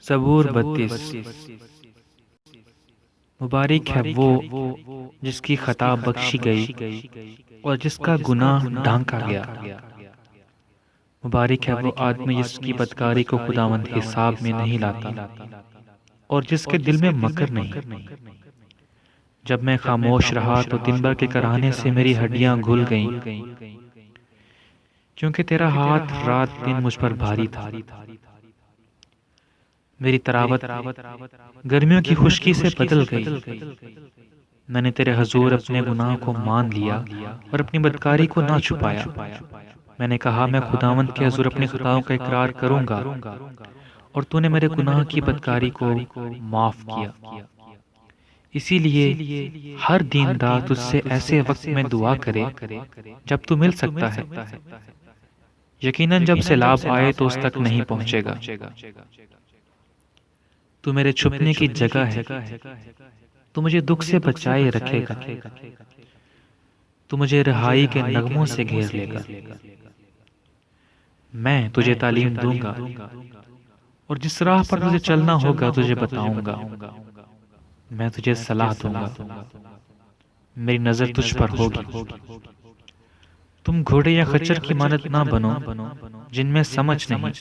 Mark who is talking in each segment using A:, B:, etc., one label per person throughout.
A: ज़बूर 32। मुबारक है वो जिसकी खता बख्शी गई और जिसका गुनाह ढांका गया। मुबारक है वो आदमी जिसकी बदकारी को खुदावंद हिसाब में नहीं लाता और जिसके दिल में मकर नहीं। जब मैं खामोश रहा तो दिन भर के कराहने से मेरी हड्डियां घुल गईं, क्योंकि तेरा हाथ रात दिन मुझ पर भारी था। मेरी तरावत गर्मियों की खुश्की से बदल गई। मैंने तेरे हजूर अपने गुनाह को मान लिया और अपनी बदकारी को ना छुपाया। मैंने कहा, मैं खुदावंद के हजूर अपनी खताओं का इकरार करूंगा, और तूने मेरे गुनाह की बदकारी को माफ किया। इसीलिए हर दिन रात तुझसे ऐसे वक्त में दुआ करे जब तू मिल सकता है। यकीनन जब सैलाब आए तो उस तक नहीं पहुंचेगा। तू मेरे छुपने की जगह है, तू मुझे दुख से बचाए रखेगा। तू मुझे रिहाई के नगमों से घेर लेगा। मैं तुझे तालीम दूंगा और जिस राह पर तुझे चलना होगा तुझे बताऊंगा। मैं तुझे सलाह दूंगा, मेरी नजर तुझ पर होगी। तुम घोड़े या खच्चर की मानद ना बनो जिनमें समझ नहीं,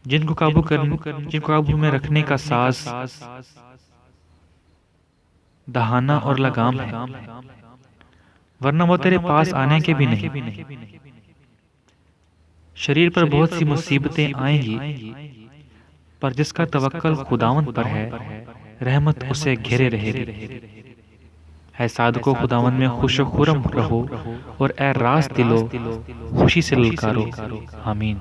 A: जिनको काबू में रखने का साज दहाना और लगाम है, वरना वो तेरे पास आने के भी नहीं। शरीर पर बहुत सी मुसीबतें आएंगी, पर जिसका तवक्कल खुदावंद पर है, रहमत उसे घेरे रहेगी। है सादको खुदावंद में खुश खुरम रहो, और ए रास दिलो खुशी से ललकारो। आमीन।